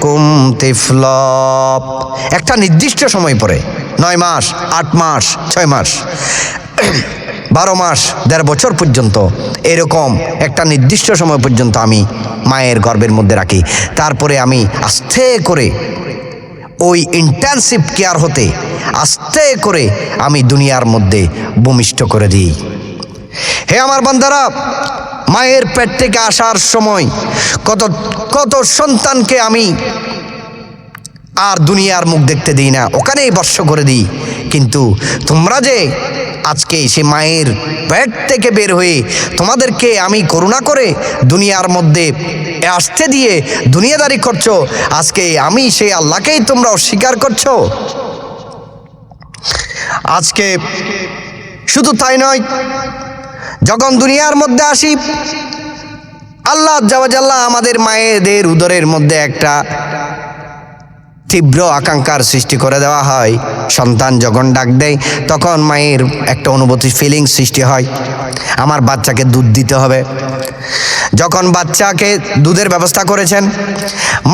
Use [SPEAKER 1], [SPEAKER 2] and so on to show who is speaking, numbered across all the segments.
[SPEAKER 1] ইয়াকুম তিফলা, একটা নির্দিষ্ট সময় পরে 9 মাস, 8 মাস, 6 মাস, 12 মাস, 1.5 বছর পর্যন্ত, এরকম একটা নির্দিষ্ট সময় পর্যন্ত আমি মায়ের গর্ভের মধ্যে রাখি। তারপরে আমি আস্তে করে ওই ইন্টেনসিভ কেয়ার হতে আস্তে করে আমি দুনিয়ার মধ্যে ভূমিষ্ঠ করে দিই। হে আমার বান্দারা, মায়ের পেট থেকে আসার সময় কত কত সন্তানকে আমি আর দুনিয়ার মুখ দেখতে দিই না, ওখানেই বর্ষ করে দিই। কিন্তু তোমরা যে আজকে সে মায়ের পেট থেকে বের হয়ে তোমাদেরকে আমি করুণা করে দুনিয়ার মধ্যে আসতে দিয়ে দুনিয়াদারি করছো, আজকে আমি সেই আল্লাহকেই তোমরা অস্বীকার করছো। আজকে শুধু তাই নয়, যখন দুনিয়ার মধ্যে আসি আল্লাহ জাল্লাহ আমাদের মায়েদের উদরের মধ্যে একটা তীব্র আকাঙ্ক্ষার সৃষ্টি করে দেওয়া হয়। সন্তান যখন ডাক দেয় তখন মায়ের একটা অনুভূতি, ফিলিংস সৃষ্টি হয়, আমার বাচ্চাকে দুধ দিতে হবে। যখন বাচ্চাকে দুধের ব্যবস্থা করেছেন,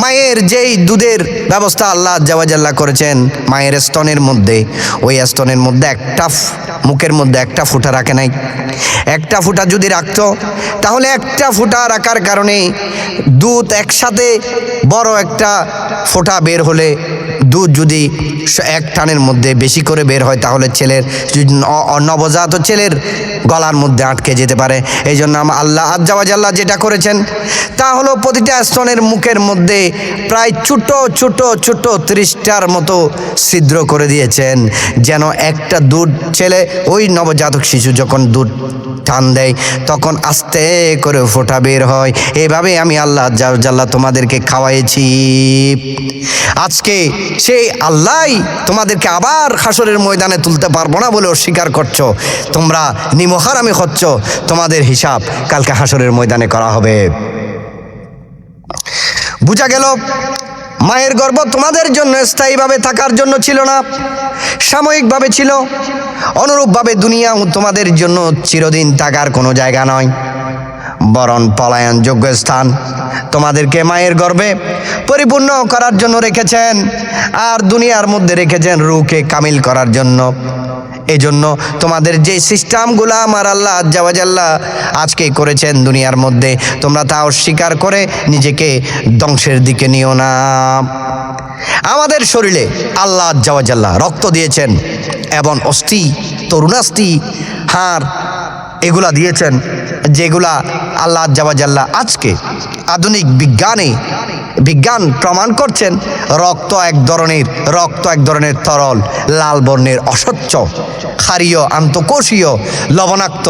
[SPEAKER 1] মায়ের যেই দুধের ব্যবস্থা আল্লাহ জাল্লাহ করেছেন মায়ের স্তনের মধ্যে, ওই স্তনের মধ্যে একটা মুখের মধ্যে একটা ফুটা রাখে নাই। একটা ফুটা যদি রাখতো তাহলে একটা ফুটা রাখার কারণে দুধ একসাথে বড় একটা ফোঁটা বের হলে দুধ যদি এক টানের মধ্যে বেশি করে বের হয় তাহলে ছেলের নবজাত ছেলের গলার মধ্যে আটকে যেতে পারে। এই জন্য আল্লাহ আজ্জাওয়াজাল্লাহ যেটা করেছেন তা হলো প্রতিটা স্তনের মুখের মধ্যে প্রায় ছোট ছোট ছোট 30টার মতো ছিদ্র করে দিয়েছেন, যেন একটা দুধ ছেলে ওই নবজাতক শিশু যখন দুধ টান দেয় তখন আস্তে করে ফোঁটা বের হয়। এইভাবে আমি আল্লাহ আজ্জাওয়াজাল্লাহ তোমাদেরকে খাওয়াইছি। আজকে সেই আল্লাহই তোমাদেরকে আবার হাসরের ময়দানে তুলতে পারবো না বলে অস্বীকার করছো, তোমরা নিমহারামি হচ্ছ, তোমাদের হিসাব কালকে হাসরের ময়দানে করা হবে। বুঝা গেল মায়ের গর্ভ তোমাদের জন্য স্থায়ীভাবে থাকার জন্য ছিল না, সাময়িকভাবে ছিল। অনুরূপভাবে দুনিয়া তোমাদের জন্য চিরদিন থাকার কোনো জায়গা নয়, বরং পলায়নযোগ্য স্থান। তোমাদেরকে মায়ের গর্ভে পরিপূর্ণ করার জন্য রেখেছেন, আর দুনিয়ার মধ্যে রেখেছেন রূহকে কামিল করার জন্য। এই জন্য তোমাদের যে সিস্টেমগুলো আমার আল্লাহ আজ্জাওয়াজাল্লাহ আজকে করেছেন দুনিয়ার মধ্যে, তোমরা তা অস্বীকার করে নিজেকে ধ্বংসের দিকে নিও না। আমাদের শরীরে আল্লাহ আজ্জাওয়াজাল্লাহ রক্ত দিয়েছেন এবং অস্থি, তরুণাস্থি, হাড় এগুলা দিয়েছেন, যেগুলা আল্লাহ আজ্জাওয়াজাল্লাহ আজকে আধুনিক বিজ্ঞান প্রমাণ করছেন রক্ত এক ধরনের তরল, লাল বর্ণের, অস্বচ্ছ, ক্ষারীয়, আন্তঃকোষীয়, লবণাক্ত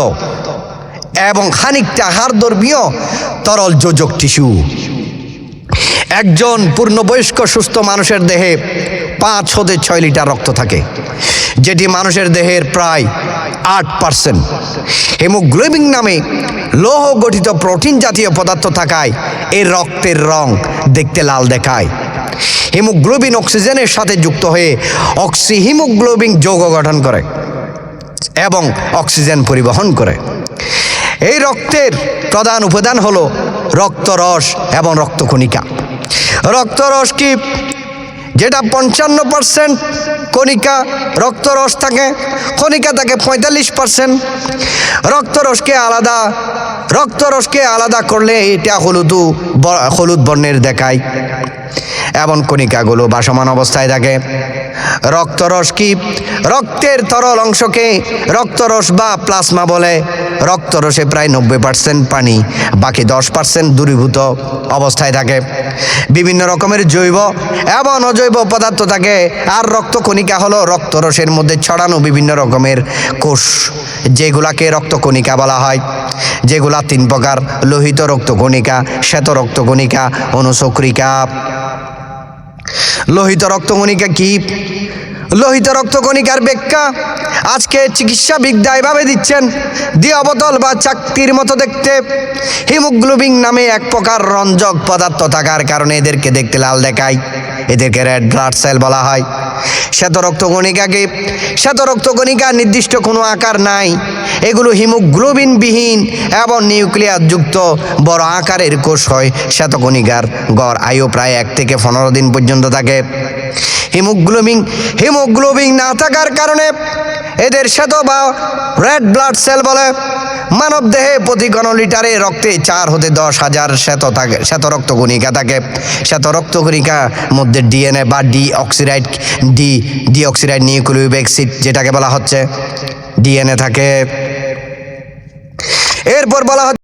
[SPEAKER 1] এবং খানিকটা হাড়ধর্মীয় তরল যোজক টিস্যু। একজন পূর্ণবয়স্ক সুস্থ মানুষের দেহে 5 হতে 6 লিটার রক্ত থাকে, যেটি মানুষের দেহের প্রায় 8%। হিমোগ্লোবিন নামে লৌহ গঠিত প্রোটিন জাতীয় পদার্থ থাকায় এর রক্তের রং দেখতে লাল দেখায়। হিমোগ্লোবিন অক্সিজেনের সাথে যুক্ত হয়ে অক্সিহিমোগ্লোবিন যৌগ গঠন করে এবং অক্সিজেন পরিবহন করে। এই রক্তের প্রধান উপাদান হলো রক্তরস এবং রক্তকণিকা। রক্তরস কি, যেটা 55% কণিকা রক্তরস থাকে, কণিকা থাকে 45%। রক্তরসকে আলাদা করলে এটা হলুদ বর্ণের দেখায় এবং কণিকাগুলো ভাসমান অবস্থায় থাকে। রক্তরস কি, রক্তের তরল অংশকে রক্তরস বা প্লাজমা বলে। রক্তরসে প্রায় 90% পানি, বাকি 10% দূরীভূত অবস্থায় থাকে। বিভিন্ন রকমের জৈব এবং অজৈব পদার্থ থাকে। আর রক্তকণিকা হলো রক্তরসের মধ্যে ছড়ানো বিভিন্ন রকমের কোষ, যেগুলাকে রক্তকণিকা বলা হয়, যেগুলা 3 প্রকার: লোহিত রক্তকণিকা, শ্বেত রক্তকণিকা, অনুচক্রিকা। লোহিত রক্তকণিকা কি? লোহিত রক্তকণিকার ব্যাখ্যা আজকে চিকিৎসাবিদরা এভাবে দিচ্ছেন, দিয়ে অবতল বা চাকতির মতো দেখতে। হিমোগ্লোবিন নামে এক প্রকার রঞ্জক পদার্থ থাকার কারণে এদেরকে দেখতে লাল দেখায়। এদেরকে রেড ব্লাড সেল বলা হয়। শ্বেত রক্তকণিকার নির্দিষ্ট কোনো আকার নাই। এগুলো হিমোগ্লোবিন বিহীন এবং নিউক্লিয়াস যুক্ত বড় আকারের কোষ হয়। শ্বেতকণিকার গড় আয়ু প্রায় 1 থেকে 15 দিন পর্যন্ত থাকে। হিমোগ্লোবিন না থাকার কারণে এদের শ্বেত বা রেড ব্লাড সেল বলে। মানব দেহে প্রতি ঘনলিটারে রক্তে 4 হতে 10,000 শ্বেত রক্তকণিকা থাকে। শ্বেত রক্তকণিকার মধ্যে ডিএনএ বা ডিঅক্সিরাইড নিউক্লিক অ্যাসিড যেটাকে বলা হচ্ছে ডিএনএ থাকে। এরপর বলা হচ্ছে